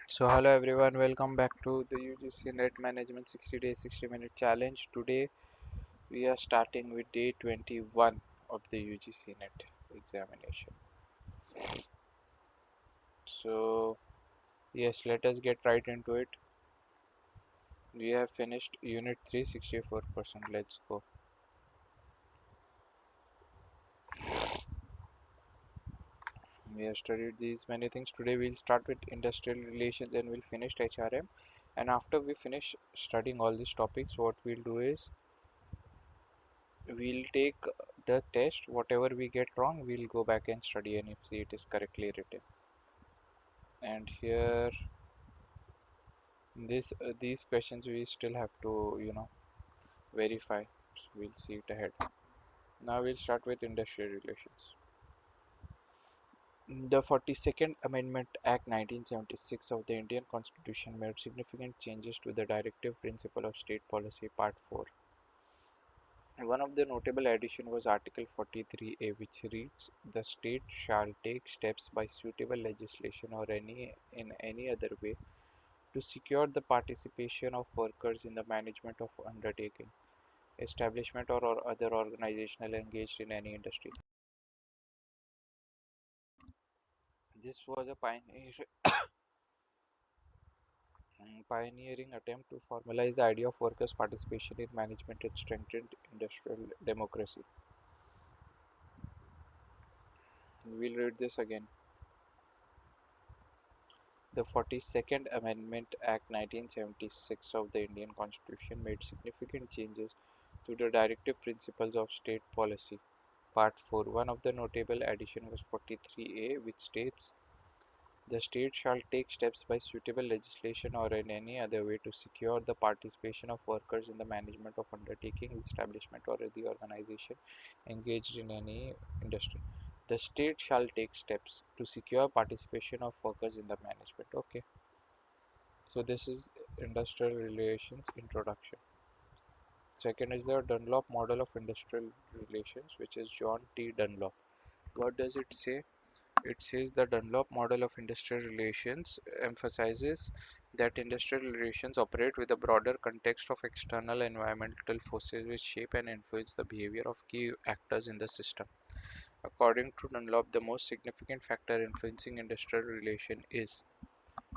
So hello everyone, welcome back to the UGC NET Management 60 Day 60 Minute Challenge. Today we are starting with day 21 of the UGC NET examination. So yes, let us get right into it. We have finished unit 3 64%. Let's go. We have studied these many things. Today we'll start with industrial relations and we'll finish HRM. And after we finish studying all these topics, what we'll do is we'll take the test. Whatever we get wrong, we'll go back and study and if see it is correctly written. And here these questions we still have to verify. So we'll see it ahead. Now we'll start with industrial relations. The 42nd Amendment Act 1976 of the Indian Constitution made significant changes to the directive principle of state policy part 4. One of the notable additions was Article 43A, which reads, "The state shall take steps by suitable legislation or in any other way to secure the participation of workers in the management of undertaking, establishment or other organizational engaged in any industry." This was a pioneering attempt to formalize the idea of workers' participation in management and strengthened industrial democracy. We'll read this again. The 42nd Amendment Act 1976 of the Indian Constitution made significant changes to the directive principles of state policy. Part 4. One of the notable additions was 43A, which states, "The state shall take steps by suitable legislation or in any other way to secure the participation of workers in the management of undertaking, establishment or the organization engaged in any industry." The state shall take steps to secure participation of workers in the management. Okay. So this is industrial relations introduction. Second is the Dunlop model of industrial relations, which is John T. Dunlop. What does it say? It says the Dunlop model of industrial relations emphasizes that industrial relations operate with a broader context of external environmental forces which shape and influence the behavior of key actors in the system. According to Dunlop, the most significant factor influencing industrial relation is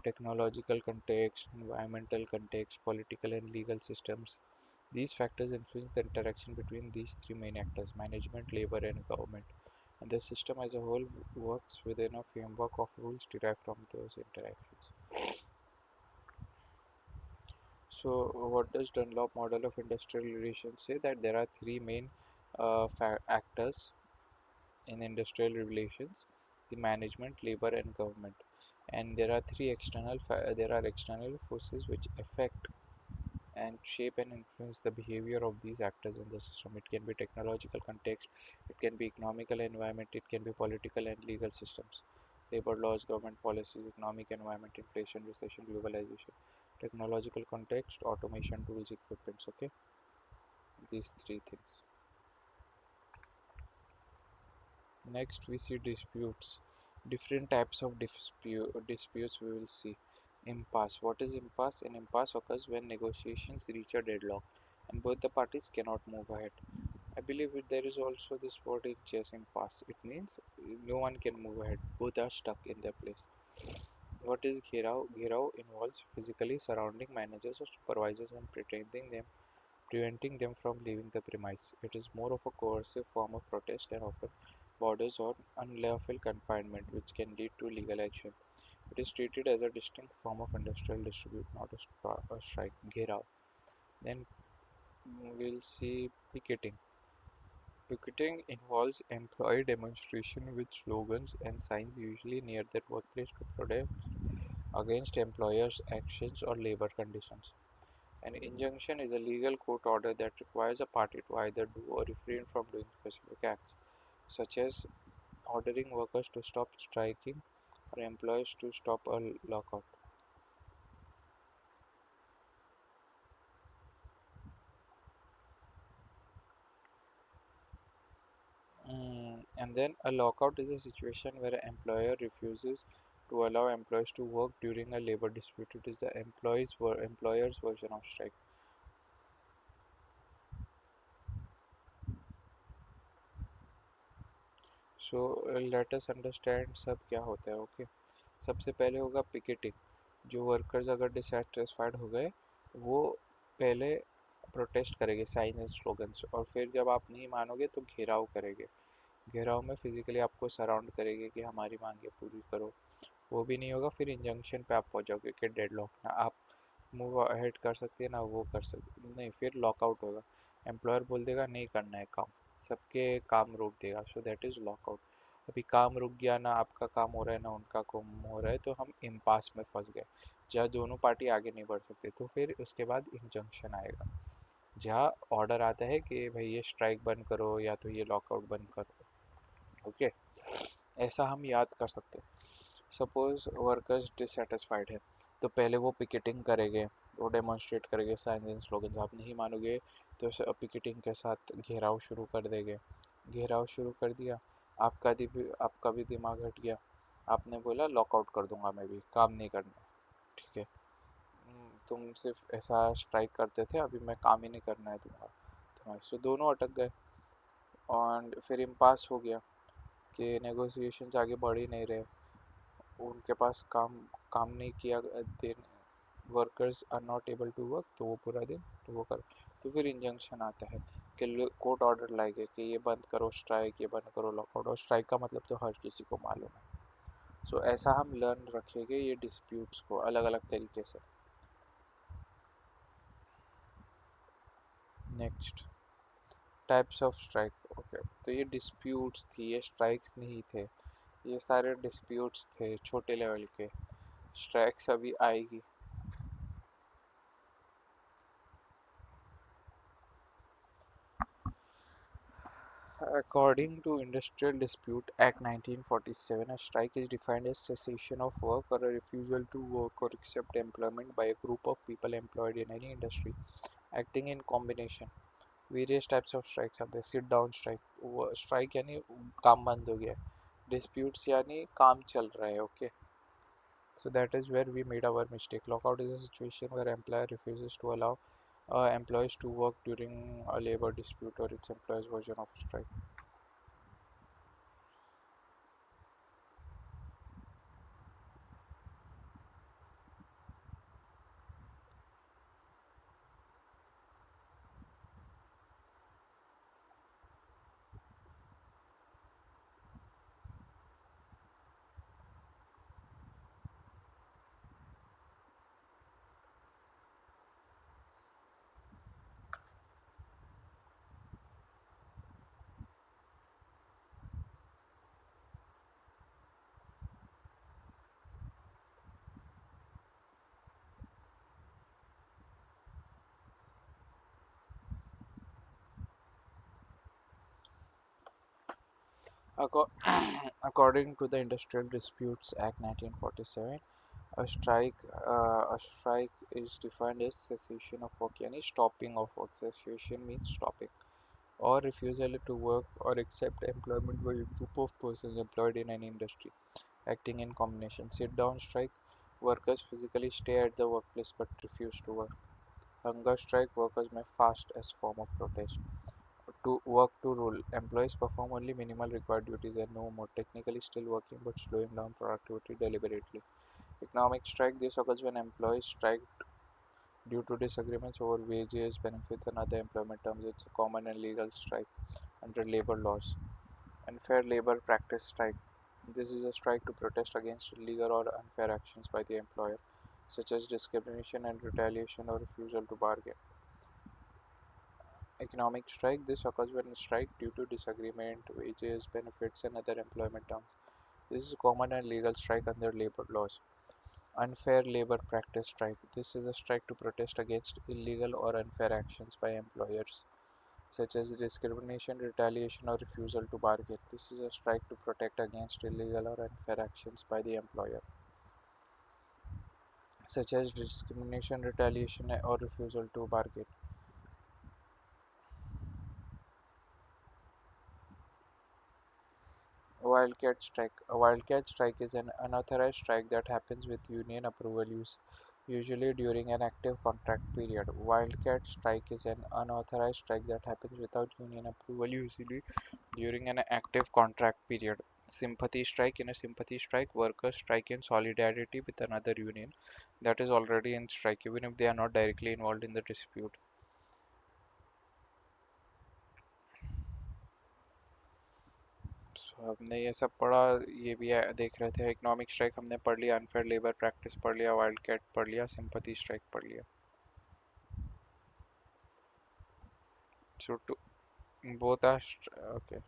technological context, environmental context, political and legal systems. These factors influence the interaction between these three main actors: management, labor, and government. And the system as a whole works within a framework of rules derived from those interactions. So, what does Dunlop model of industrial relations say? That there are three main actors in industrial relations: the management, labor, and government. And there are external forces which affect and shape and influence the behavior of these actors in the system. It can be technological context, it can be economical environment, it can be political and legal systems: labor laws, government policies, economic environment, inflation, recession, globalization. Technological context: automation, tools, equipments. Okay, these three things. Next we see disputes. Different types of disputes we will see. Impasse. What is impasse? An impasse occurs when negotiations reach a deadlock and both the parties cannot move ahead. I believe there is also this word in chess, impasse. It means no one can move ahead. Both are stuck in their place. What is ghirao? Ghirao involves physically surrounding managers or supervisors and preventing them from leaving the premise. It is more of a coercive form of protest and often borders on unlawful confinement, which can lead to legal action. It is treated as a distinct form of industrial dispute, not a strike. Gherav. Then we'll see picketing. Picketing involves employee demonstration with slogans and signs, usually near their workplace, to protest against employers' actions or labor conditions. An injunction is a legal court order that requires a party to either do or refrain from doing specific acts, such as ordering workers to stop striking or employees to stop a lockout. And then a lockout is a situation where an employer refuses to allow employees to work during a labor dispute. It is the employer's version of strike. So let us understand सब क्या होता है. Okay, सबसे पहले होगा picketing. जो workers अगर dissatisfied हो गए, वो पहले प्रोटेस्ट करेंगे साइन एंड स्लोगन्स, और फिर जब आप नहीं मानोगे तो घेराव करेंगे. घेराव में फिजिकली आपको सराउंड करेंगे कि हमारी मांगे पूरी करो. वो भी नहीं होगा, फिर इंजंक्शन पे आप पहुंचोगे कि डेडलॉक, ना आप मूव अहेड कर सकते हैं ना वो कर सकते नहीं, फिर लॉकआउट होगा. एम्प्लॉयर बोल देगा नहीं करना है काम, सबके काम रोक देगा. So that is lockout. अभी काम रुक गया, ना आपका काम हो रहा है ना उनका काम हो रहा है, तो हम इम्पास में फंस गए जहाँ दोनों पार्टी आगे नहीं बढ़ सकते. तो फिर उसके बाद इंजंक्शन आएगा, जहाँ ऑर्डर आता है कि भाई ये स्ट्राइक बंद करो या तो ये लॉकआउट बंद करो. ओके, ऐसा हम याद कर सकते हैं. सपोज वर्कर्स डिससेटिस्फाइड है, तो पहले वो पिकेटिंग करेंगे, वो डेमोन्स्ट्रेट करेंगे साइंस एंड स्लोगन्स. आप नहीं मानोगे तो पिकेटिंग के साथ घेराव शुरू कर देंगे. घेराव शुरू कर दिया, आपका भी दिमाग हट गया. आपने बोला लॉकआउट कर दूंगा, मैं भी काम नहीं करना. ठीक है, तुम सिर्फ ऐसा स्ट्राइक करते थे, अभी मैं काम ही नहीं करना है दूंगा तुम्हारे. सो दोनों अटक गए और फिर इम्पास हो गया कि नेगोशिएशंस आगे बढ़ ही नहीं रहे. उनके पास काम काम नहीं किया, दिन workers are not able to work, तो वो पूरा दिन तो वो कर. तो फिर इंजंक्शन आता है कि कोर्ट ऑर्डर लाएंगे कि ये बंद करो स्ट्राइक, ये बंद करो लॉकआउट. और स्ट्राइक का मतलब तो हर किसी को मालूम है. सो ऐसा हम लर्न रखेंगे ये डिस्प्यूट्स को अलग अलग तरीके से. Next, types of strike. Okay, तो ये डिस्प्यूट्स थी, ये स्ट्राइक्स नहीं थे. ये सारे डिस्प्यूट्स थे छोटे लेवल के. स्ट्राइक्स अभी आएगी. According to Industrial Dispute Act 1947, a strike is defined as cessation of work or a refusal to work or accept employment by a group of people employed in any industry acting in combination. Various types of strikes are there. Sit down strike. Strike यानी काम बंद हो गया. Disputes यानी काम चल रहा है. Okay. So that is where we made our mistake. Lockout is a situation where employer refuses to allow employees to work during a labor dispute, or its employer's version of strike. According to the Industrial Disputes Act 1947, a strike is defined as cessation of work, यानी stopping of work. Cessation means stopping, or refusal to work or accept employment by a group of persons employed in any industry acting in combination. Sit down strike, workers physically stay at the workplace but refuse to work. Hunger strike, workers may fast as form of protest. To work to rule, employees perform only minimal required duties and no more, technically still working but slowing down productivity deliberately. Economic strike, this occurs when employees strike due to disagreements over wages, benefits and other employment terms. It's a common and legal strike under labor laws. Unfair labor practice strike, this is a strike to protest against illegal or unfair actions by the employer, such as discrimination and retaliation or refusal to bargain. Economic strike, this occurs when strike due to disagreement, wages, benefits and other employment terms. This is a common and legal strike under labor laws. Unfair labor practice strike, this is a strike to protest against illegal or unfair actions by employers, such as discrimination, retaliation or refusal to bargain. This is a strike to protect against illegal or unfair actions by the employer, such as discrimination, retaliation or refusal to bargain. wildcat strike. A wildcat strike is an unauthorized strike that happens with union approval usually during an active contract period. Wildcat strike is an unauthorized strike that happens without union approval usually during an active contract period. Sympathy strike. In a sympathy strike, workers strike in solidarity with another union that is already in strike, even if they are not directly involved in the dispute. So, हमने ये सब पढ़ा, ये भी देख रहे थे. Economic strike हमने पढ़ लिया, अनफेयर लेबर प्रैक्टिस पढ़ लिया, वाइल्ड कैट पढ़ लिया, सिंपैथी स्ट्राइक पढ़ लिया. So to both are okay.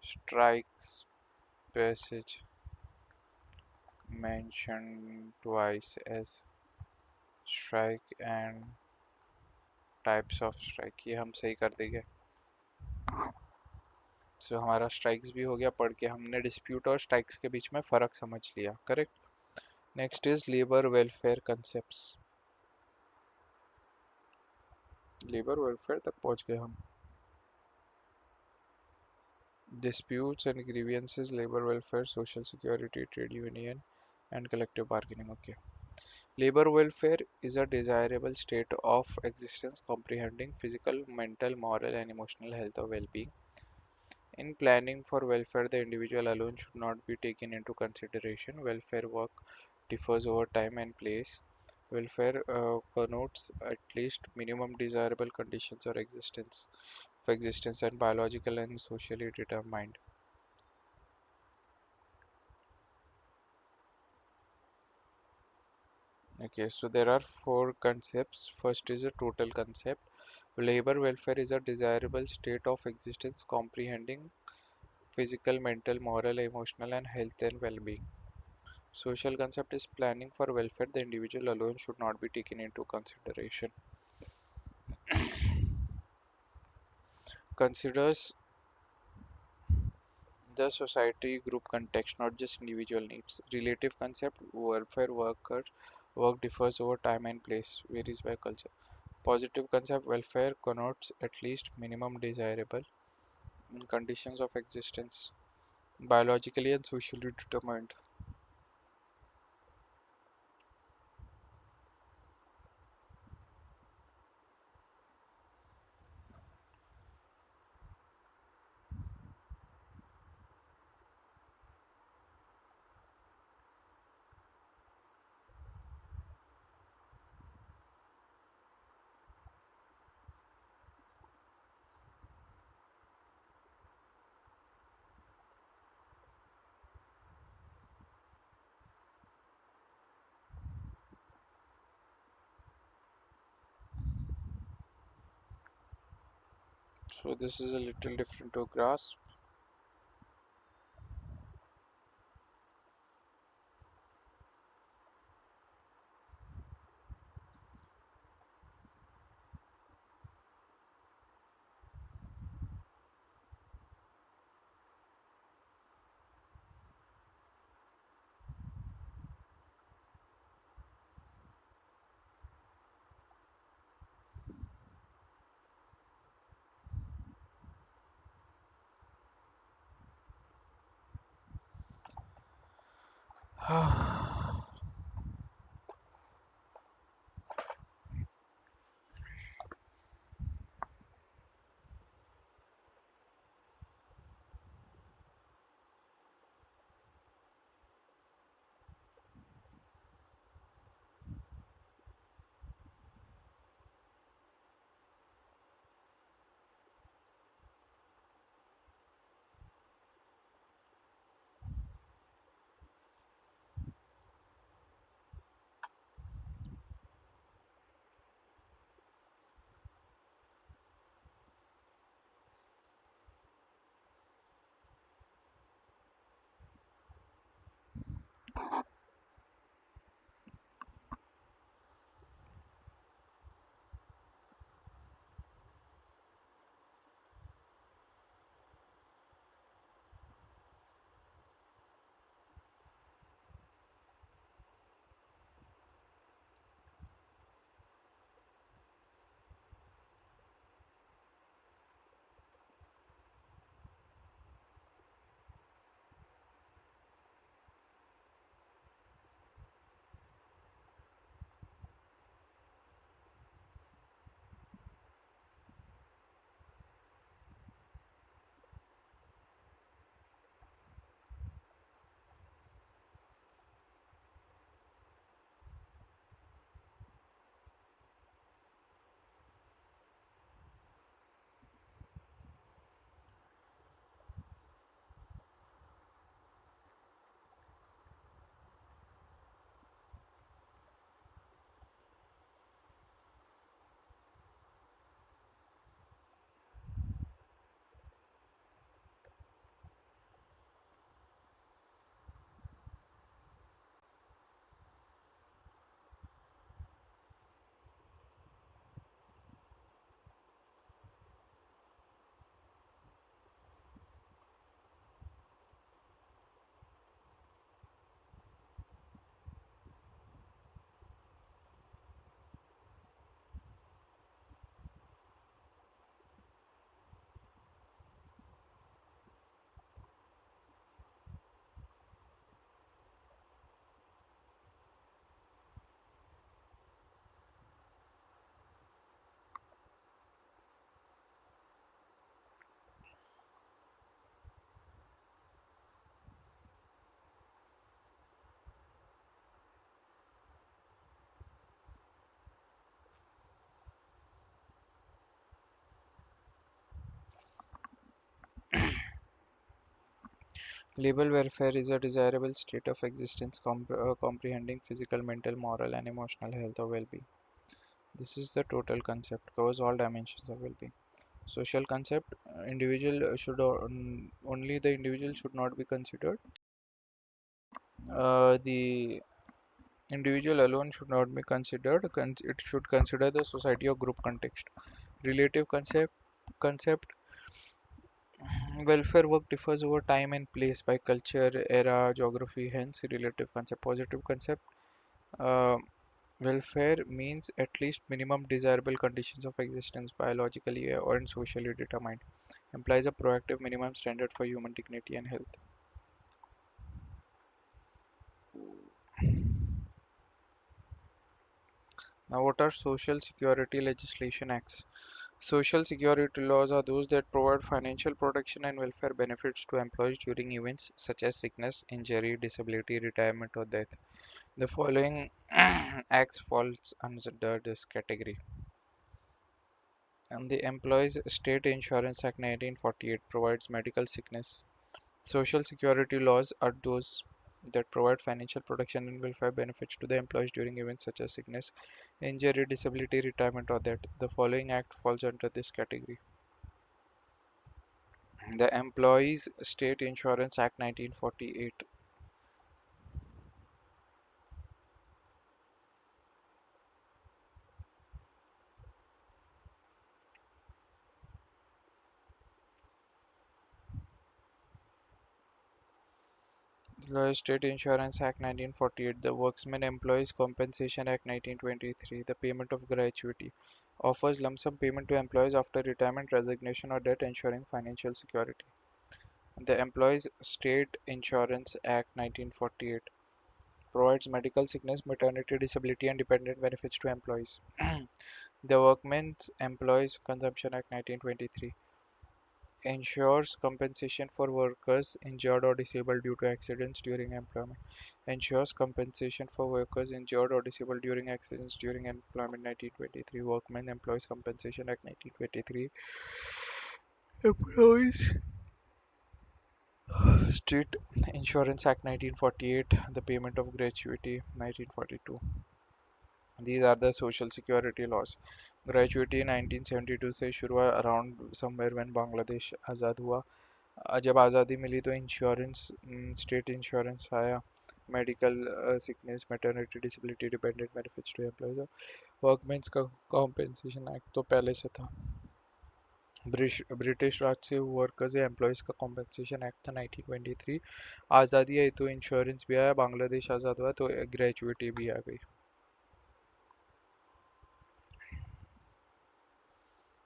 Strikes passage mentioned twice as strike and types of strike. ये हम सही कर देंगे. So हमारा स्ट्राइक्स भी हो गया पढ़ के. हमने डिस्प्यूट और स्ट्राइक्स के बीच में फ़र्क समझ लिया. Correct. Next is labour welfare concepts. Labour welfare तक पहुंच गए हम. Disputes and grievances, labor welfare, social security, trade union, and collective bargaining. Okay. Labor welfare is a desirable state of existence comprehending physical, mental, moral, and emotional health or well-being. In planning for welfare, the individual alone should not be taken into consideration. Welfare work differs over time and place. Welfare connotes at least minimum desirable conditions or existence for existence and biological and socially determined. Okay, so there are four concepts. First is a total concept. Labor welfare is a desirable state of existence comprehending physical, mental, moral, emotional, and health and well-being. Social concept is planning for welfare. The individual alone should not be taken into consideration. Considers the society group context, not just individual needs. Relative concept, welfare work differs over time and place, varies by culture. Positive concept, welfare connotes at least minimum desirable conditions of existence, biologically and socially determined. So this is a little different to grasp. Labor welfare is a desirable state of existence comprehending physical, mental, moral, and emotional health or well-being. This is the total concept, covers all dimensions of well-being. Social concept, individual should only the individual should not be considered. The individual alone should not be considered. It should consider the society or group context. Relative concept welfare work differs over time and place by culture, era, geography, hence relative concept. Positive concept uh, welfare means at least minimum desirable conditions of existence, biologically or socially determined. Implies a proactive minimum standard for human dignity and health. Now, what are social security legislation acts? Social security laws are those that provide financial protection and welfare benefits to employees during events such as sickness, injury, disability, retirement, or death. The following acts falls under this category. And the Employees State Insurance Act 1948 provides medical sickness. Social security laws are those that provide financial protection and welfare benefits to the employees during events such as sickness, injury, disability, retirement, or death. The following act falls under this category. The Employees State Insurance Act 1948. The State Insurance Act 1948, the Worksmen Employees Compensation Act 1923, the payment of gratuity, offers lump sum payment to employees after retirement, resignation, or death, ensuring financial security. The Employees State Insurance Act 1948 provides medical sickness, maternity, disability, and dependent benefits to employees. The Workmen's Employees Consumption Act 1923 ensures compensation for workers injured or disabled due to accidents during employment. Ensures compensation for workers injured or disabled during accidents during employment. 1923 Workmen Employees Compensation Act 1923 Employees State Insurance Act 1948 the payment of gratuity 1942. These are the social security laws. Gratuity 1972 से शुरू हुआ around somewhere when Bangladesh आज़ाद हुआ. जब आज़ादी मिली तो insurance state insurance आया. Medical sickness maternity disability dependent benefits to employees. Workmen's का कॉम्पेंसेशन एक्ट तो पहले से था. ब्रिटिश राज से वर्कर्स या एम्प्लॉयज़ का कॉम्पेंसेशन एक्ट था 1923. आज़ादी आई तो इंश्योरेंस भी आया. बांग्लादेश आज़ाद हुआ तो ग्रेजुएटी भी आ गई.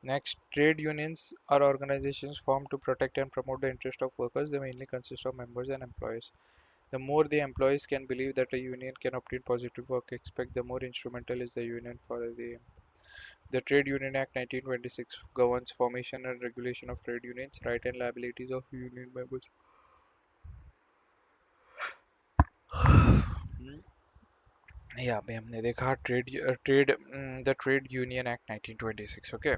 Next, trade unions are organizations formed to protect and promote the interest of workers. They mainly consist of members and employees. The more the employees can believe that a union can obtain positive work expect, the more instrumental is the union for the aim. The Trade Union Act 1926 governs formation and regulation of trade unions, right and liabilities of union members. Yeah, अभी हमने देखा the Trade Union Act 1926. Okay.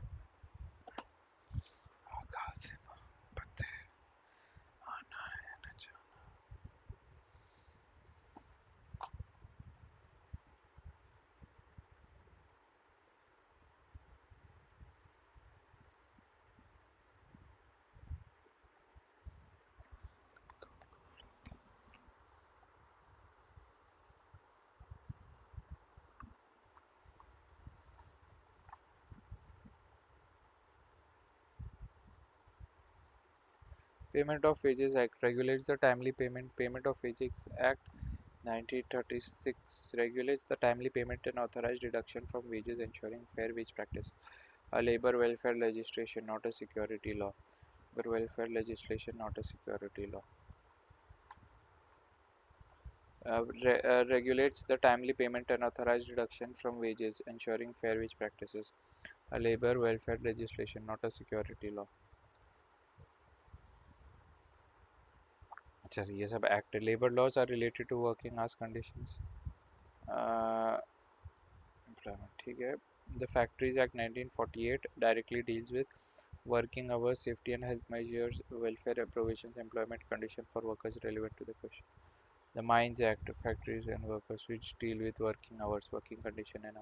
Payment of Wages Act regulates the timely payment. Payment of Wages Act 1936 regulates the timely payment and authorized deduction from wages, ensuring fair wage practice. A labor welfare legislation, not a security law. Labor welfare legislation, not a security law. Regulates the timely payment and authorized deduction from wages, ensuring fair wage practices. A labor welfare legislation, not a security law. अच्छा ये सब act labour laws are related to working hours conditions. ठीक है. The Factories Act 1948 directly deals with Working hours, safety and health measures, welfare provisions, employment condition for workers relevant to the question. The Mines Act, factories and workers, which deal with working hours, working condition and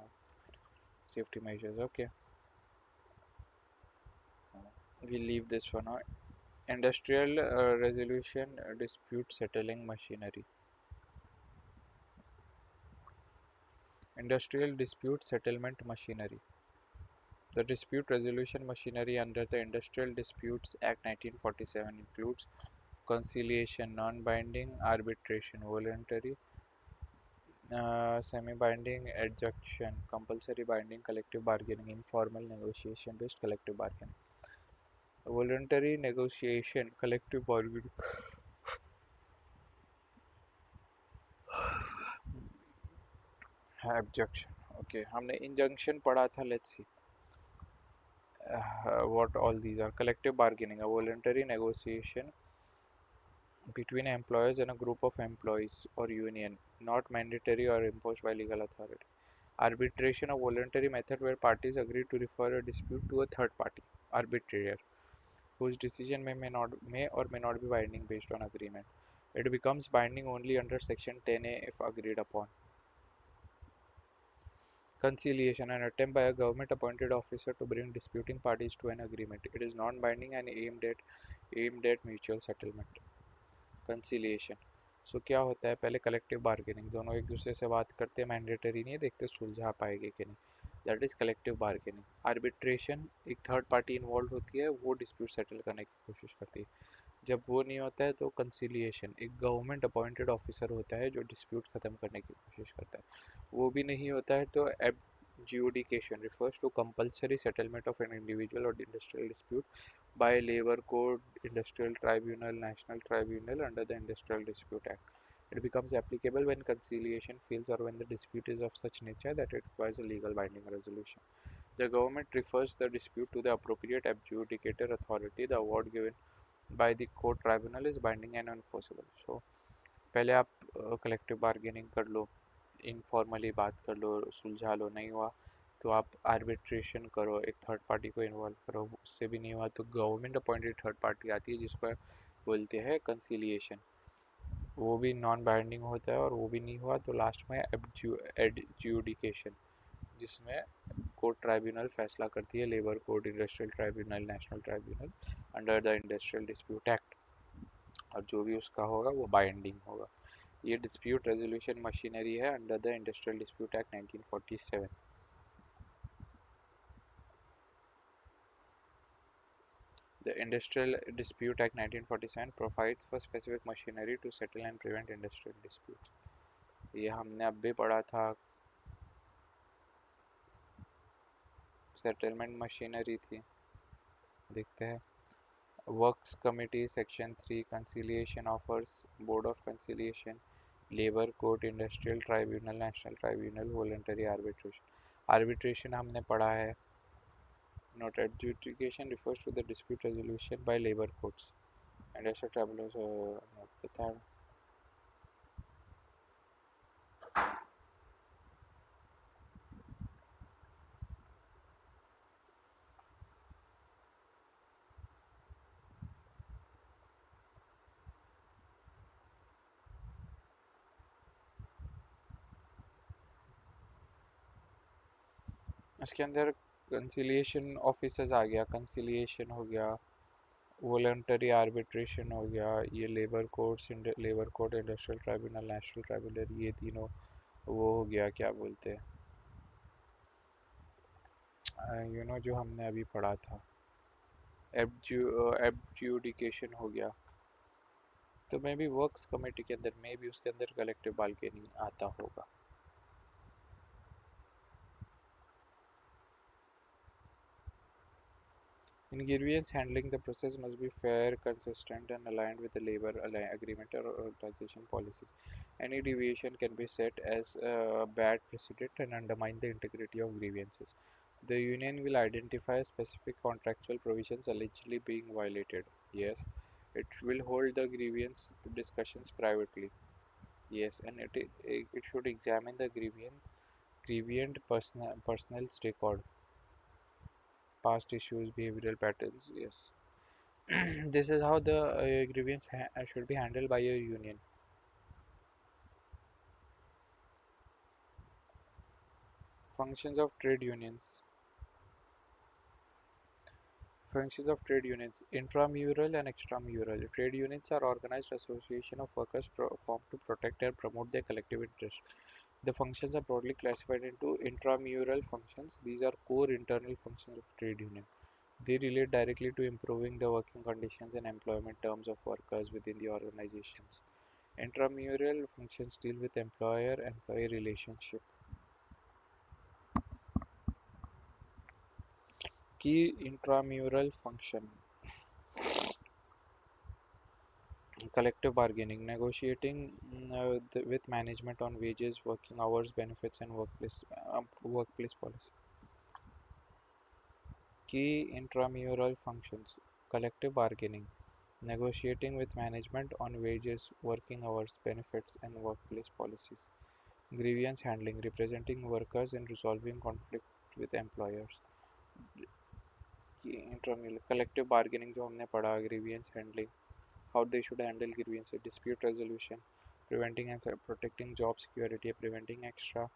safety measures. Okay, we leave this for now. Industrial resolution dispute settling machinery. Industrial dispute settlement machinery. The dispute resolution machinery under the Industrial Disputes Act 1947 includes conciliation, non-binding, arbitration, voluntary, semi-binding, adjunction, compulsory binding, collective bargaining, informal negotiation-based collective bargaining. Voluntary negotiation, collective bargaining. Abjection. Okay, हमने injunction पढ़ा था. Let's see what all these are. Collective bargaining, a voluntary negotiation between employers and a group of employees or union, not mandatory or imposed by legal authority. Arbitration, a voluntary method where parties agree to refer a dispute to a third party, arbitrator, whose decision may or may not be binding based on agreement. It becomes binding only under Section 10A if agreed upon. Conciliation, an attempt by a government-appointed officer to bring disputing parties to an agreement. It is non-binding and aimed at mutual settlement. Conciliation. So क्या होता है, पहले collective bargaining, दोनों एक दूसरे से बात करते हैं, मैंडेटरी नहीं है, देखते सुलझा पाएंगे कि नहीं, that is collective bargaining. Arbitration, एक थर्ड पार्टी इन्वॉल्व होती है, वो डिस्प्यूट सेटल करने की कोशिश करती है. जब वो नहीं होता है तो कंसिलिएशन, एक गवर्नमेंट अपॉइंटेड ऑफिसर होता है जो डिस्प्यूट ख़त्म करने की कोशिश करता है. वो भी नहीं होता है तो adjudication refers to compulsory settlement of an individual or industrial dispute by labor code, industrial tribunal, national tribunal under the Industrial Dispute Act. It becomes applicable when conciliation fails or when the dispute is of such nature that it requires a legal binding resolution. The government refers the dispute to the appropriate adjudicator authority. The award given by the court tribunal is binding and enforceable. So पहले आप collective bargaining कर लो, informally बात कर लो, सुलझा लो, नहीं हुआ तो आप आर्बिट्रेशन करो, एक थर्ड पार्टी को इन्वॉल्व करो, उससे भी नहीं हुआ तो गवर्नमेंट अपॉइंटेड थर्ड पार्टी आती है जिसको बोलते हैं कंसिलिएशन. वो भी नॉन बाइंडिंग होता है और वो भी नहीं हुआ तो लास्ट में एडजुडिकेशन, जिसमें कोर्ट ट्राइब्यूनल फैसला करती है, labour court, industrial tribunal, national tribunal under the industrial dispute act, और जो भी उसका होगा वो बाइंडिंग होगा. ये डिस्प्यूट रेजोल्यूशन मशीनरी है under the industrial dispute act 1947. The Industrial Dispute Act 1947 provides for specific machinery to settle and prevent industrial disputes. ये हमने अब भी पढ़ा था, सेटलमेंट मशीनरी थी. देखते हैं. Works Committee Section 3, Conciliation Offers, Board of Conciliation, Labor Court, Industrial Tribunal, National Tribunal, Voluntary Arbitration. Arbitration हमने पढ़ा है. Note, adjudication refers to the dispute resolution by labor courts. Industrial tribunals note the third. इसके अंदर conciliation officers आ गया, conciliation हो गया, voluntary arbitration हो गया, ये labour courts, labour court, industrial tribunal, national tribunal, ये तीनों वो हो गया, क्या बोलते हैं, जो हमने अभी पढ़ा था, एब्जुडिकेशन हो गया. तो मे बी वर्क्स कमेटी के अंदर मे बी उसके अंदर कलेक्टिव बार्गेनिंग आता होगा. In grievance handling, the process must be fair, consistent, and aligned with the labor agreement or organization policies. Any deviation can be set as a bad precedent and undermine the integrity of grievances. The union will identify specific contractual provisions allegedly being violated. Yes. It will hold the grievance discussions privately. Yes, and it should examine the grievant personal's record. past issues, behavioral patterns. Yes. This is how the grievance should be handled by a union. Functions of trade unions. Functions of trade unions: intramural and extramural. Trade unions are organized association of workers formed to protect and promote their collective interests. The functions are broadly classified into intramural functions. These are core internal functions of trade union. They relate directly to improving the working conditions and employment terms of workers within the organizations. Intramural functions deal with employer-employee relationship. Key intramural function: collective bargaining, negotiating with management on wages, working hours, benefits, and workplace policy. Key intramural functions: collective bargaining, negotiating with management on wages, working hours, benefits, and workplace policies. Grievance handling, representing workers in resolving conflict with employers. Key intramural collective bargaining जो हमने पढ़ा, grievance handling, how they should handle grievance, dispute resolution, preventing and protecting job security, preventing extra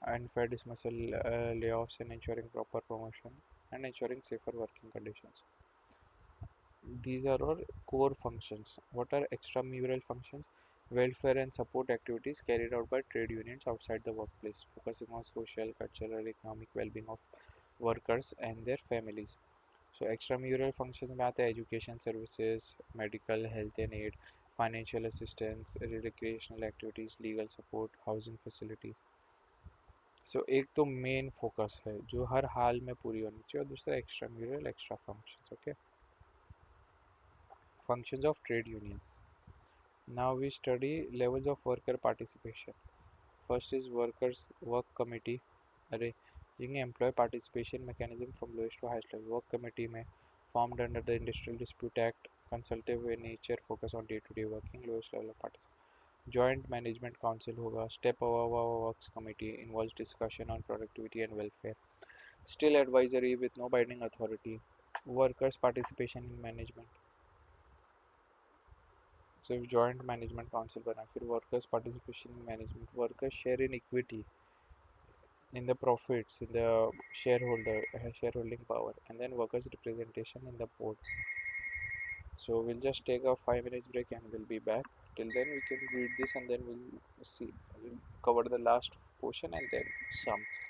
unfair dismissal, layoffs, and ensuring proper promotion, and ensuring safer working conditions. These are our core functions. What are extramural functions? Welfare and support activities carried out by trade unions outside the workplace, focusing on social, cultural, economic well-being of workers and their families. So extramural functions में आते हैं education services, medical, health and aid, financial assistance, recreational activities, legal support, housing facilities. So एक तो main focus है जो हर हाल में पूरी होनी चाहिए, और दूसरा extramural extra functions. Okay. Functions of trade unions. Now we study levels of worker participation. First is workers work committee. अरे ये employee participation mechanism from lowest to highest level. Work committee में formed under the Industrial Dispute Act, consultative in nature, focus on day-to-day working, lowest level of participation. Joint Management Council होगा. Step above our works committee involves discussion on productivity and welfare. Still advisory with no binding authority. Workers participation in management. So if joint management council बना, फिर workers participation in management, workers share in equity in the profits, in the shareholding power, and then workers representation in the board. So we'll just take a 5 minutes break and we'll be back. Till then we can read this and then we'll cover the last portion and then sums.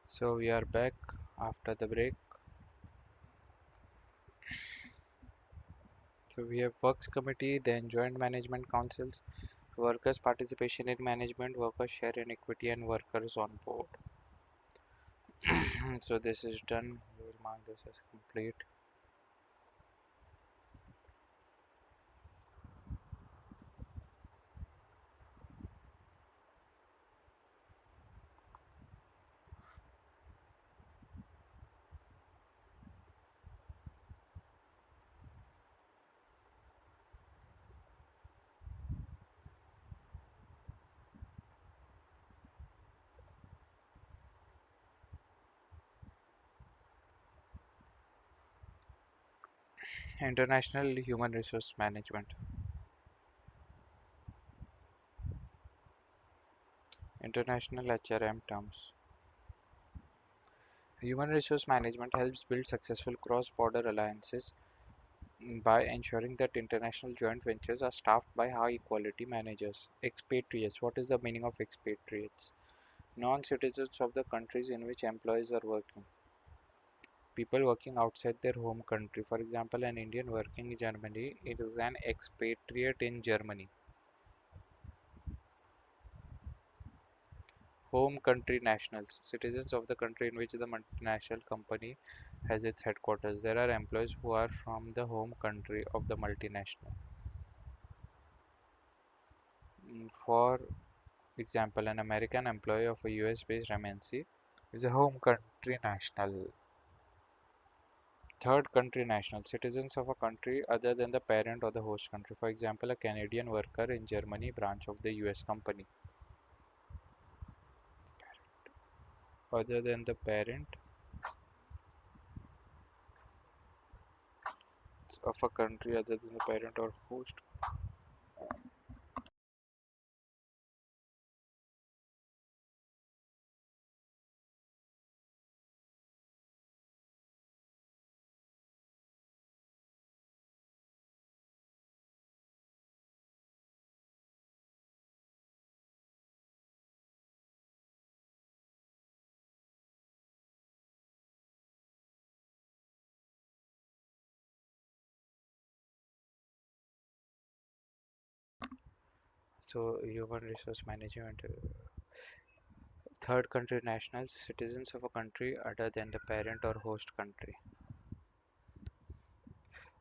So we are back after the break. So we have works committee, then joint management councils, workers participation in management, workers share in equity, and workers on board. So this is done. We will mark this as complete. International human resource management. International HRM terms. Human resource management helps build successful cross-border alliances by ensuring that international joint ventures are staffed by high-quality managers. Expatriates. What is the meaning of expatriates? Non-citizens of the countries in which employees are working. People working outside their home country. For example, an Indian working in Germany is an expatriate in Germany. Home country nationals, citizens of the country in which the multinational company has its headquarters. There are employees who are from the home country of the multinational. For example, an American employee of a US-based MNC is a home country national. Third country national, citizens of a country other than the parent or the host country. For example, a Canadian worker in Germany branch of the US company. Other than the parent of a country other than the parent or host. So, human resource management. Third country nationals, citizens of a country other than the parent or host country.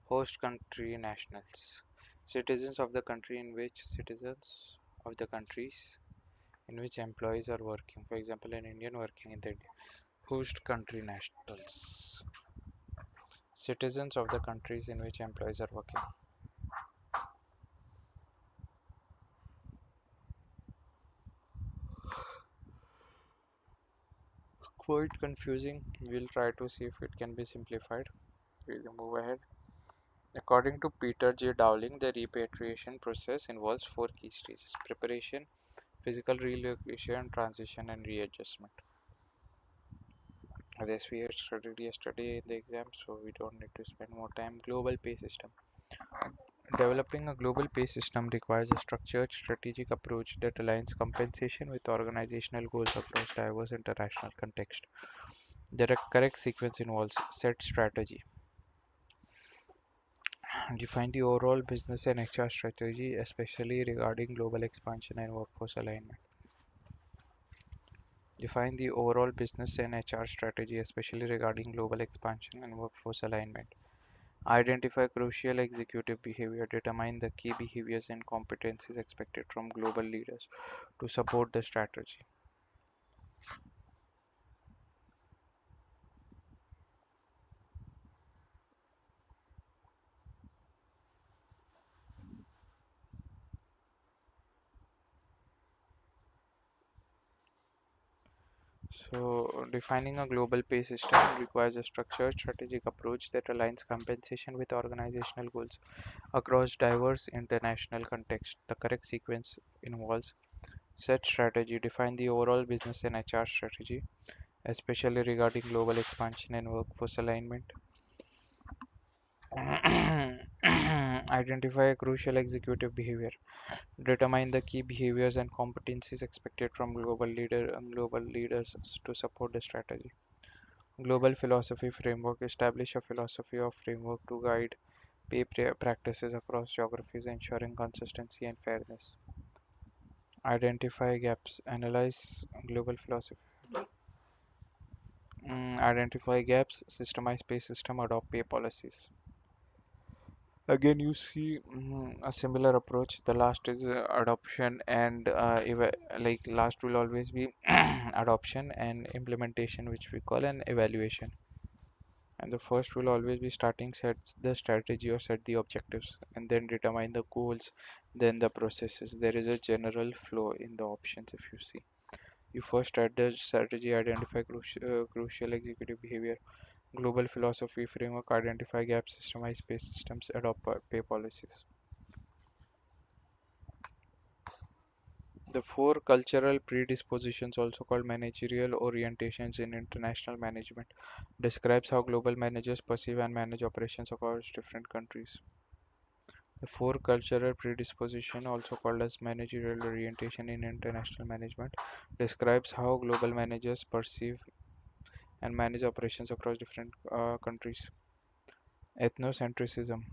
Host country nationals, citizens of the country in which citizens of the countries in which employees are working. For example, an Indian working in the host country nationals, citizens of the countries in which employees are working. Quite confusing. We'll try to see if it can be simplified. We'll move ahead. According to Peter J. Dowling, the repatriation process involves four key stages: preparation, physical relocation, transition, and readjustment. This we had studied yesterday in the exam, so we don't need to spend more time. Global pay system. Developing a global pay system requires a structured, strategic approach that aligns compensation with organizational goals across diverse international contexts. The correct sequence involves set strategy, define the overall business and HR strategy, especially regarding global expansion and workforce alignment. Define the overall business and HR strategy, especially regarding global expansion and workforce alignment. Identify crucial executive behavior. Determine the key behaviors and competencies expected from global leaders to support the strategy. So, defining a global pay system requires a structured, strategic approach that aligns compensation with organizational goals across diverse international contexts. The correct sequence involves set strategy, define the overall business and HR strategy, especially regarding global expansion and workforce alignment. Identify crucial executive behavior. Determine the key behaviors and competencies expected from global leaders to support the strategy. Global philosophy framework. Establish a philosophy or framework to guide practices across geographies, ensuring consistency and fairness. Identify gaps. Analyze global philosophy. Identify gaps. Systemize pay system. Adopt pay policies. Again, you see a similar approach. The last is adoption and like last will always be adoption and implementation, which we call an evaluation. And the first will always be starting sets the strategy or set the objectives, and then determine the goals, then the processes. There is a general flow in the options. If you see, you first start the strategy, identify crucial executive behavior, global philosophy framework, identify gaps, systemize pay systems, adopt pay policies. The four cultural predispositions, also called managerial orientations in international management, describes how global managers perceive and manage operations across different countries. The four cultural predisposition, also called as managerial orientation in international management, describes how global managers perceive and manage operations across different countries. Ethnocentrism.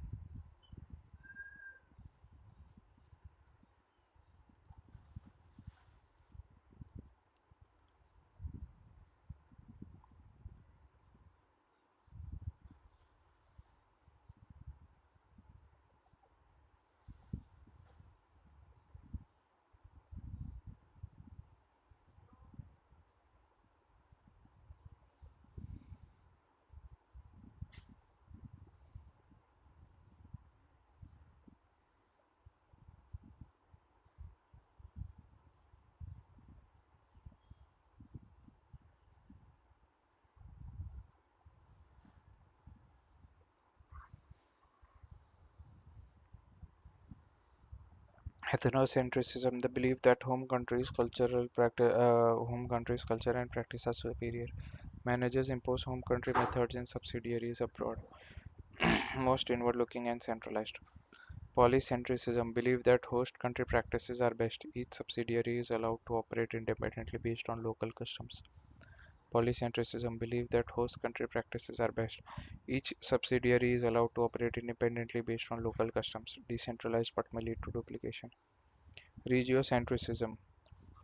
Ethnocentrism, the belief that home country's culture and practice are superior. Managers impose home country methods in subsidiaries abroad, most inward-looking and centralized. Polycentrism, belief that host country practices are best. Each subsidiary is allowed to operate independently based on local customs. Polycentrism, belief that host country practices are best. Each subsidiary is allowed to operate independently based on local customs. Decentralized but may lead to duplication. Regiocentrism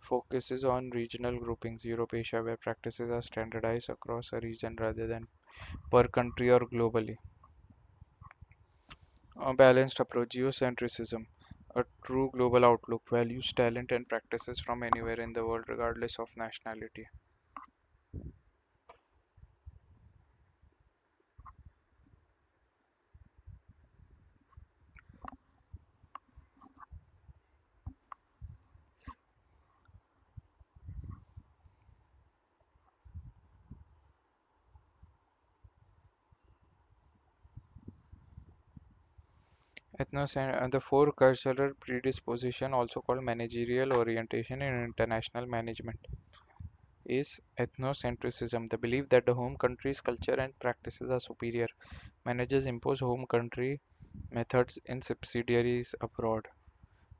focuses on regional groupings, Europe, Asia, where practices are standardized across a region rather than per country or globally. A balanced approach, geocentrism, a true global outlook, values talent and practices from anywhere in the world regardless of nationality. The four cultural predisposition, also called managerial orientation in international management, is ethnocentrism, the belief that the home country's culture and practices are superior. Managers impose home country methods in subsidiaries abroad.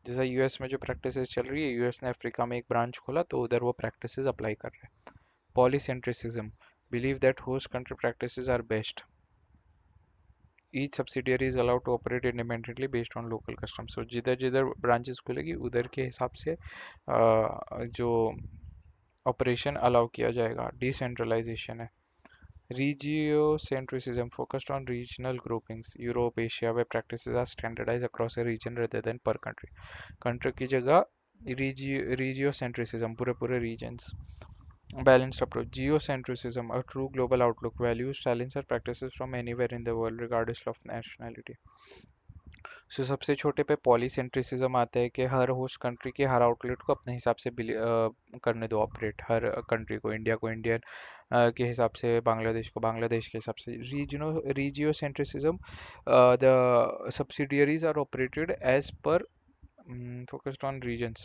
जैसा US में जो practices चल रही है, US ने Africa में एक branch खोला तो उधर वो प्रैक्टिसेस अप्लाई कर रहे हैं. Polycentrism, believe that host country practices are best. Each subsidiary is allowed to operate independently based on local customs. So जिधर जिधर ब्रांचेस खुलेगी उधर के हिसाब से जो ऑपरेशन अलाउ किया जाएगा. डिसेंट्रलाइजेशन है. Regiocentrism focused on regional groupings, Europe, Asia, where practices are standardized across a region rather than per country. Country की जगह regiocentrism, पूरे पूरे regions. Balanced approach, geocentrism, a true global outlook, values, talents and practices from anywhere in the world regardless of nationality. So सबसे छोटे पे पॉलीसेंट्रिसिज्म आता है कि हर होस्ट कंट्री के हर आउटलेट को अपने हिसाब से करने दो ऑपरेट. हर कंट्री को, इंडिया को इंडियन के हिसाब से, बांग्लादेश को बांग्लादेश के हिसाब से. Regiocentrism, the subsidiaries are operated as per focused on regions.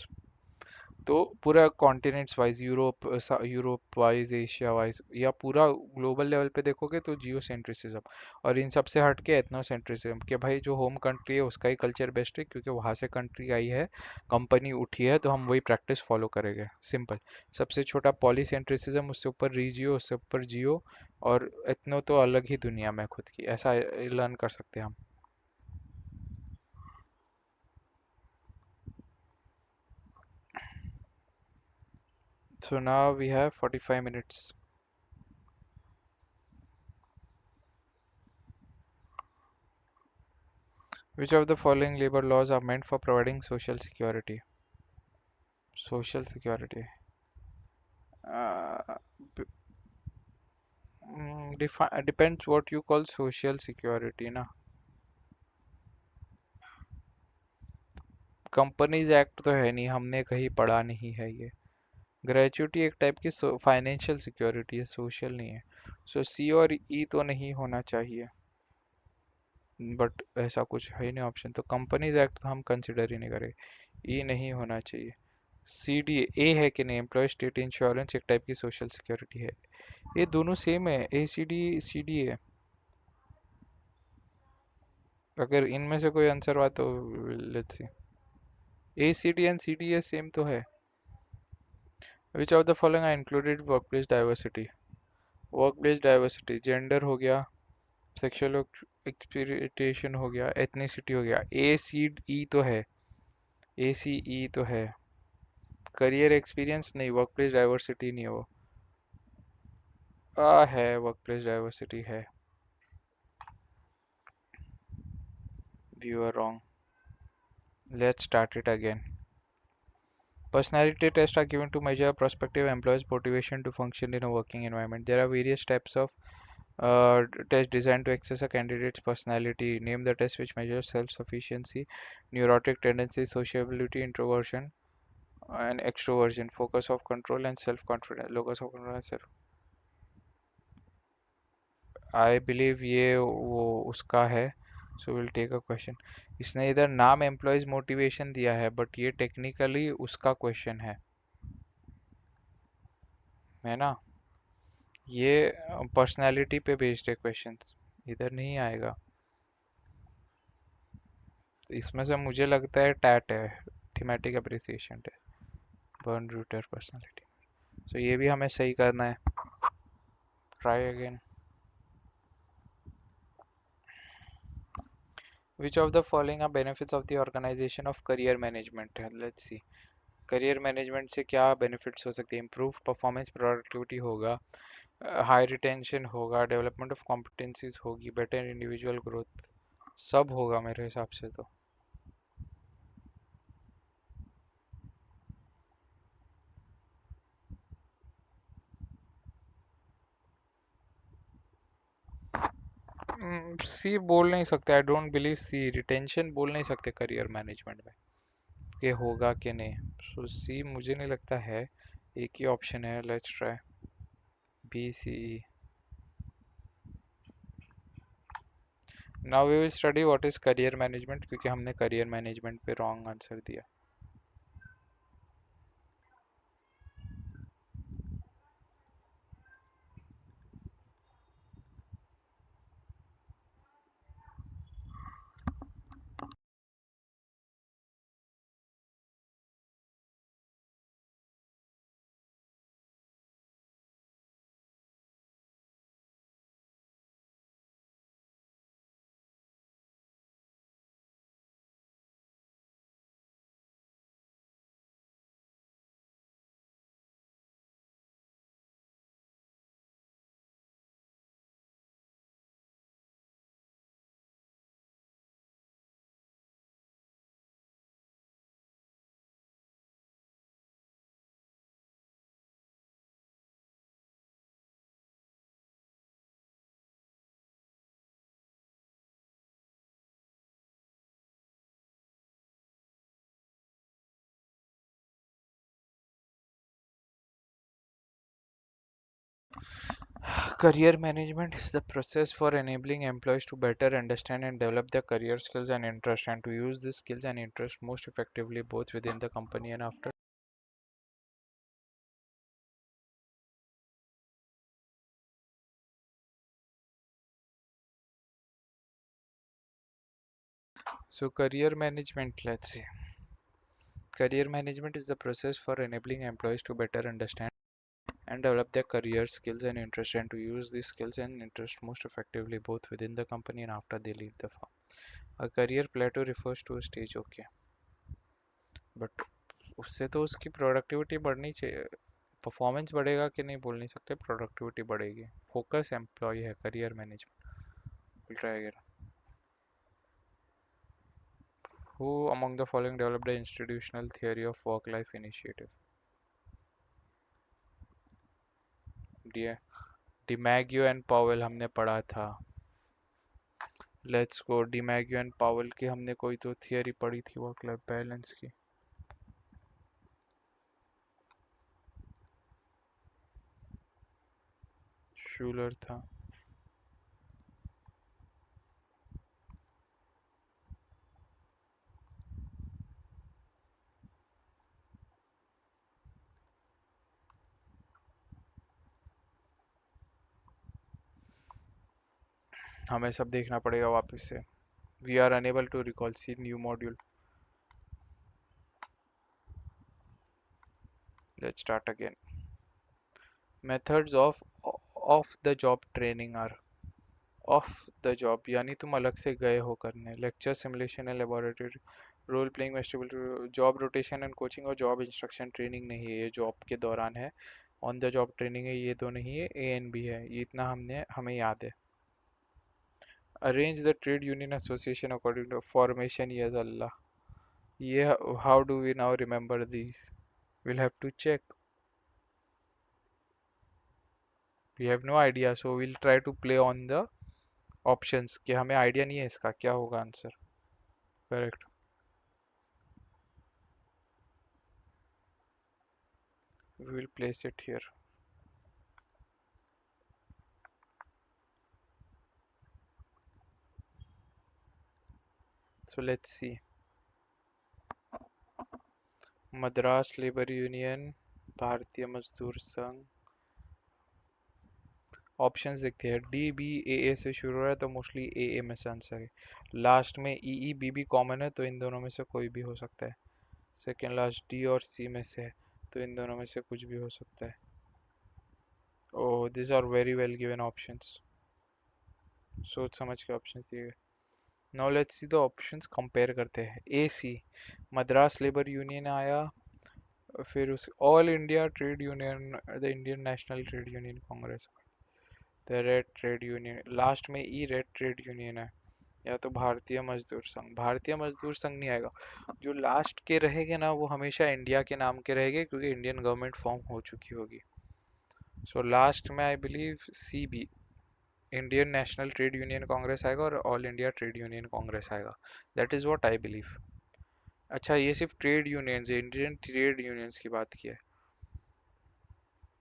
तो पूरा continents wise, Europe wise, Asia wise, या पूरा ग्लोबल लेवल पे देखोगे तो जियो सेंट्रिसिज्म। और इन सब से हट के एथनो सेंट्रिसिज्म, कि भाई जो होम कंट्री है उसका ही कल्चर बेस्ट है, क्योंकि वहाँ से कंट्री आई है, कंपनी उठी है, तो हम वही प्रैक्टिस फॉलो करेंगे, सिंपल। सबसे छोटा पॉली सेंट्रिसिज्म, उससे ऊपर रीजियो, उससे ऊपर जियो, और एथनो तो अलग ही दुनिया में खुद की, ऐसा लर्न कर सकते हैं हम। So now we have 45 minutes. Which of the following labor laws are meant for providing social security? Social security. Uh, depends what you call social security ना। कंपनीज एक्ट तो है नहीं, हमने कहीं पढ़ा नहीं है ये। ग्रेचुइटी एक टाइप की फाइनेंशियल सिक्योरिटी है, सोशल नहीं है। सो सी और ई तो नहीं होना चाहिए, बट ऐसा कुछ है ही नहीं ऑप्शन, तो कंपनीज एक्ट तो हम कंसिडर ही नहीं करेंगे। ई नहीं होना चाहिए। सी डी ए है कि नहीं, एम्प्लॉय स्टेट इंश्योरेंस एक टाइप की सोशल सिक्योरिटी है। ये दोनों सेम है, ए सी डी है। अगर इनमें से कोई आंसर हुआ तो let's see. A C D and C D A same तो है। Which of the following are included workplace diversity? Workplace diversity, gender हो गया, सेक्सुअल एक्सप्लॉयटेशन हो गया, एथनिसिटी हो गया। ए सी ई तो है, ए सी ई तो है। करियर एक्सपीरियंस नहीं, वर्क प्लेस डाइवर्सिटी नहीं है वो। है, वर्क प्लेस डाइवर्सिटी है। You are wrong. Let's start it again. Personality tests are given to measure prospective employees' motivation to function in a working environment. There are various types of tests designed to assess a candidate's personality. Name the test which measures self-sufficiency, neurotic tendencies, sociability, introversion, and extroversion, focus of control, and self-confidence. Locus of control and self. I believe ये वो उसका है, so we'll take a question. इसने इधर नाम employees motivation दिया है, but ये टेक्निकली उसका क्वेश्चन है ना। ये पर्सनालिटी पे बेस्ड है क्वेश्चन, इधर नहीं आएगा। इसमें से मुझे लगता है टैट है, thematic apperception test, Bernreuter personality. So ये भी हमें सही करना है। Try again. Which of the following are benefits of the organisation of career management? Let's see. Career management से क्या बेनिफिट्स हो सकते हैं? इम्प्रूव परफॉर्मेंस, प्रोडक्टिविटी होगा, हाई रिटेंशन होगा, डेवलपमेंट ऑफ कॉम्पिटेंसीज होगी, बेटर इंडिविजुअल ग्रोथ, सब होगा मेरे हिसाब से तो। सी बोल नहीं सकते, I don't believe C, retention बोल नहीं सकते करियर मैनेजमेंट में कि होगा कि नहीं। सो सी मुझे नहीं लगता है, एक ही ऑप्शन है, let's try B C E. Now we will study what is career management, क्योंकि हमने करियर मैनेजमेंट पे रॉन्ग आंसर दिया। Career management is the process for enabling employees to better understand and develop their career skills and interests, and to use these skills and interests most effectively both within the company and after So career management, let's see. Career management is the process for enabling employees to better understand and develop their career skills and interests, and to use these skills and interests most effectively both within the company and after they leave the firm. A career plateau refers to a stage, okay, but उससे तो उसकी productivity बढ़नी चाहिए. Performance बढ़ेगा कि नहीं बोल नहीं सकते, प्रोडक्टिविटी बढ़ेगी. फोकस एम्प्लॉय है career management. Will try again. Who among the following developed the institutional theory of work life initiative? DiMaggio and Powell हमने पढ़ा था. Let's go. DiMaggio and Powell की हमने कोई तो थियरी पढ़ी थी वर्क लाइफ बैलेंस की. शूलर था. हमें सब देखना पड़ेगा वापस से. We are unable to recall. See new module. Let's start again. Methods of the job training are. Of the job यानी तुम अलग से गए हो करने. Lecture, simulation and laboratory, role playing, vestibule. Job rotation and coaching और job instruction training नहीं है, ये जॉब के दौरान है. ऑन द जॉब ट्रेनिंग है, ये दो नहीं है. ए एंड बी है, ये इतना हमें याद है. Arrange the trade union association according to formation. Yes Allah. ये how do we now remember this? Will have to check. We have no idea, so will try to play on the options कि हमें idea नहीं है इसका क्या होगा answer. Correct. We will place it here. So let's see. Madras labour union, Bharatiya Mazdoor संघ. Options देखते हैं. डी बी ए ए से शुरू हो रहा है तो मोस्टली ए ए में से आंसर है. लास्ट में ई ई बी बी कॉमन है तो इन दोनों में से कोई भी हो सकता है. सेकेंड लास्ट डी और सी में से है तो इन दोनों में से कुछ भी हो सकता है. Oh, this are very well given options. सोच समझ के ऑप्शंस दिए गए. Now let's see the options, compare करते हैं. A C, Madras labour union आया. फिर उस All India Trade Union, the Indian National Trade Union Congress, the red trade union. Last में ई रेड ट्रेड यूनियन है. या तो भारतीय मजदूर संघ. भारतीय मजदूर संघ नहीं आएगा. जो लास्ट के रहेंगे ना वो हमेशा इंडिया के नाम के रहेंगे क्योंकि इंडियन गवर्नमेंट फॉर्म हो चुकी होगी. सो लास्ट में I believe C B, Indian National Trade Union Congress आएगा और All India Trade Union Congress आएगा. That is what I believe. अच्छा, ये सिर्फ trade unions, Indian trade unions की बात की है.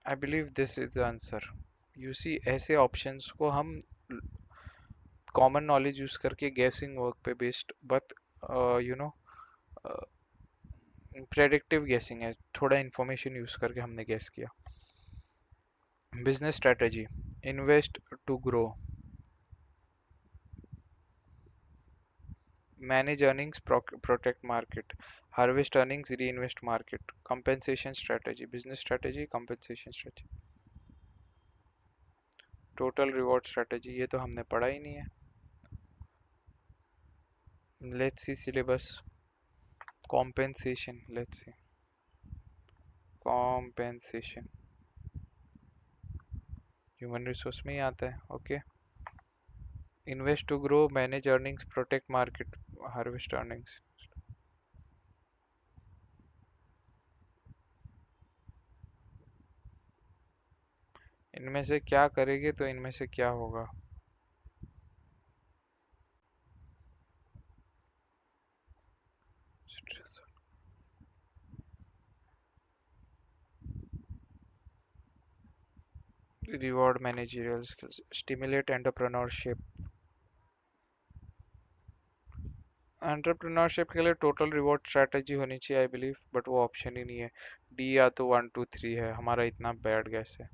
I believe this is the answer. You see, ऐसे ऑप्शंस को हम कॉमन नॉलेज यूज करके गैसिंग वर्क पे based, but you know predictive guessing है. थोड़ा इंफॉर्मेशन यूज करके हमने गैस किया. Business strategy, invest to grow, manage earnings, protect market, harvest earnings, reinvest market, compensation strategy. Business strategy, compensation strategy, total reward strategy. ये तो हमने पढ़ा ही नहीं है. Let's see syllabus. Compensation, let's see. Compensation human resource में ही आता है. Okay. Invest to grow, manage earnings, protect market, harvest earnings. इनमें से क्या करेंगे तो इनमें से क्या होगा? Reward managerial skills, stimulate entrepreneurship. Entrepreneurship के लिए टोटल रिवॉर्ड स्ट्रैटेजी होनी चाहिए आई बिलीव, बट वो ऑप्शन ही नहीं है. डी या तो 1 2 3 है. हमारा इतना बैड गैस है.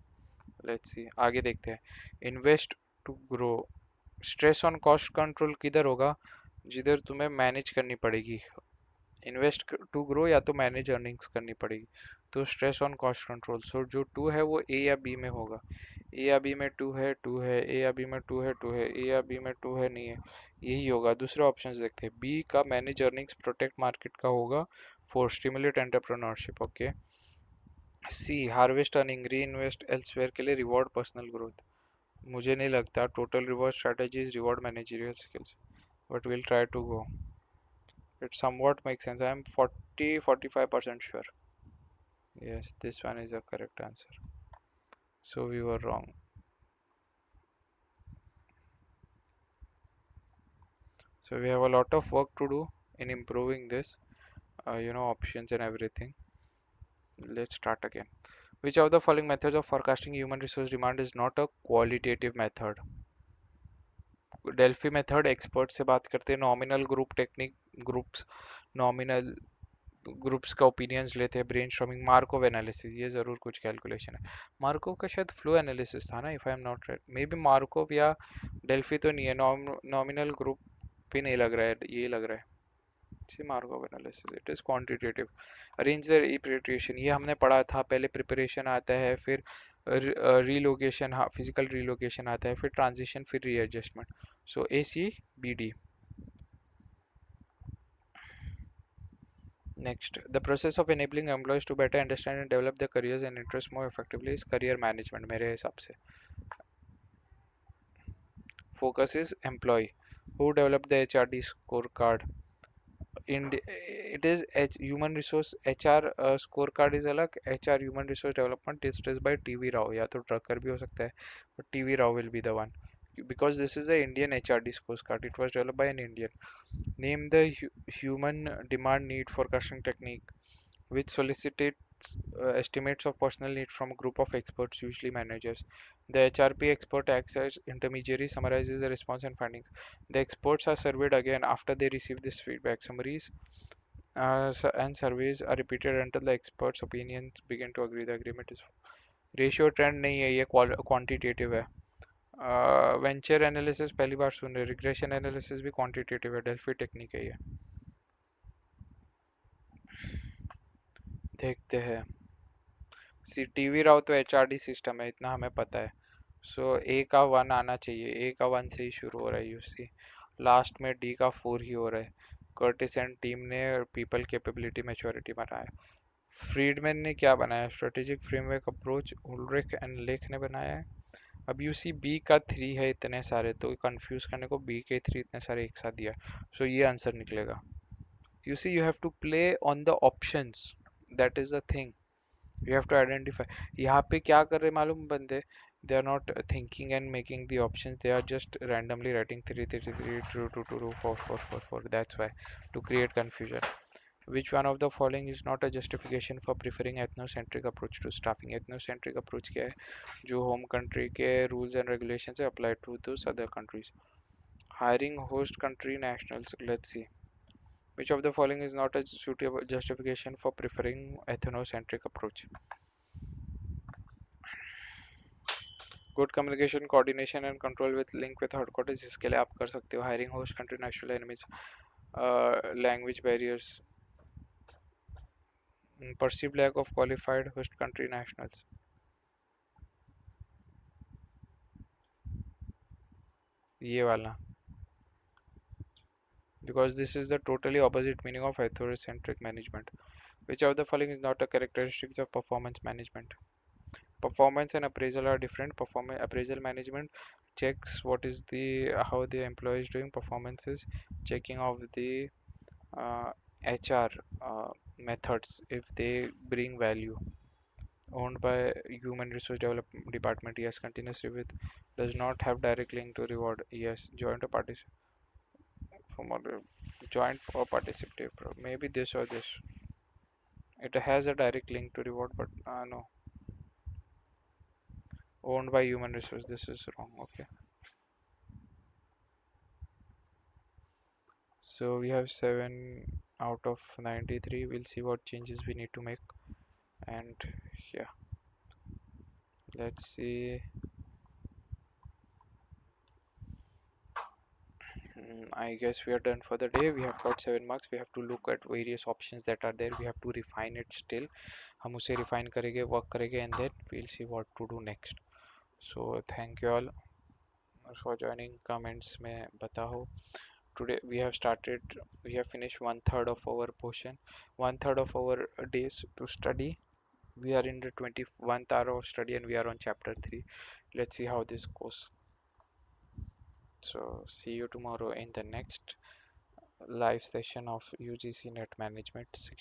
लेट्स सी, आगे देखते हैं. Invest to grow, stress on cost control किधर होगा? जिधर तुम्हें मैनेज करनी पड़ेगी, इन्वेस्ट टू ग्रो या तो मैनेज अर्निंग्स करनी पड़ेगी। तो स्ट्रेस ऑन कॉस्ट कंट्रोल, सो जो टू है वो ए या बी में होगा। ए या बी में टू है, टू है, ए या बी में टू है, टू है, ए या बी में टू है, नहीं है, यही होगा। दूसरे ऑप्शंस देखते हैं। बी का मैनेज अर्निंग्स प्रोटेक्ट मार्केट का होगा, for stimulate entrepreneurship, okay. See harvest earning reinvest elsewhere के लिए रिवॉर्ड पर्सनल ग्रोथ। मुझे नहीं लगता total reward strategies reward managerial skills, but will try to go, it somewhat makes sense. I am 45% sure. Yes, this one is the correct answer. So we were wrong. So we have a lot of work to do in improving this, options and everything. Let's start again. Which of the following methods of forecasting human resource demand is not a qualitative method? Delphi method, expert से बात करते हैं, nominal group technique, groups, nominal groups का opinions लेते हैं, brain storming, Markov analysis, ये ज़रूर कुछ कैलकुलेशन है। मार्कोव का शायद फ्लो एनालिसिस था ना, if I am not right, may be Markov या डेल्फी तो नहीं है, नॉमिनल ग्रुप भी नहीं लग रहा है, ये लग रहा है। C Markov analysis, it is quantitative. Arrange the रिप्रिपरेशन, ये हमने पढ़ा था पहले, प्रिपरेशन आता है, फिर रीलोकेशन, हाँ फिजिकल रीलोकेशन आता है, फिर ट्रांजिशन, फिर readjustment. So A C B D. Next, the process of enabling employees to better understand and develop their careers and interests more effectively is career management मेरे हिसाब से। Focus is employee. Who developed the HRD scorecard? It is human resource HR scorecard is अलग, HR human resource development is by TV Rao, या तो trucker भी हो सकता है, but TV Rao will be the one because this is the Indian HRD scorecard. It was developed by an Indian. Name the human demand need forecasting technique which solicits estimates of personal need from a group of experts, usually managers. The HRP expert acts as intermediary, summarizes the response and findings. The experts are surveyed again after they receive this feedback. Summaries and surveys are repeated until the experts' opinions begin to agree. The agreement is ratio trend नहीं है, ये quantitative है. Venture analysis पहली बार सुन रहे, regression analysis भी quantitative है, Delphi technique है ये, देखते हैं। सी टीवी राव तो एचआरडी सिस्टम है, इतना हमें पता है। सो ए का 1 आना चाहिए, ए का 1 से ही शुरू हो रहा है, यूसी लास्ट में डी का 4 ही हो रहा है। कर्टिस एंड टीम ने पीपल कैपेबिलिटी मैच्योरिटी बनाया। फ्रीडमैन ने क्या बनाया? स्ट्रेटेजिक फ्रेमवर्क अप्रोच, उल्रिख एंड लेख ने बनाया है। अब यूसी बी का 3 है, इतने सारे तो कंफ्यूज करने को बी के 3 इतने सारे एक साथ दिया, सो ये आंसर निकलेगा। You see you have to play on the options, that is the thing, you have to identify। यहाँ पे क्या कर रहे मालूम बंदे, they are not thinking and making the options, they are just randomly writing 3 3 3 3 2 2 2 2 4 4 4 4, that's why, to create confusion। which one of the following is not a justification for preferring ethnocentric approach to staffing? ethnocentric approach क्या है? जो home country के rules and regulations है apply to those other countries। hiring host country nationals, let's see, which of the following is not a suitable justification for preferring ethnocentric approach? Good communication, coordination and control with link with headquarters, इसके लिए आप कर सकते हो hiring host country national enemies, language barriers, perceived lack of qualified host country nationals, ये वाला, because this is the totally opposite meaning of ethnocentric management. Which of the following is not a characteristics of performance management? Performance and appraisal are different. Performance appraisal management checks what is the how the employee is doing. Performance is checking of the HR methods if they bring value. Owned by Human Resource Development Department, yes. Continuous review does not have direct link to reward, yes. Joint or participate, joint or participative, maybe this or this. It has a direct link to reward, but no. Owned by Human Resource, this is wrong, okay. So we have 7 out of 93. We'll see what changes we need to make, and yeah, let's see. I guess we are done for the day. We have got 7 marks. We have to look at various options that are there. We have to refine it still. हम उसे refine करेंगे, work करेंगे, and then we'll see what to do next. So thank you all for joining. Comments में बताओ. Today we have finished 1/3 of our portion, 1/3 of our days to study. We are in the 21th hour of study and we are on chapter 3. Let's see how this goes. So see you tomorrow in the next live session of UGC NET Management.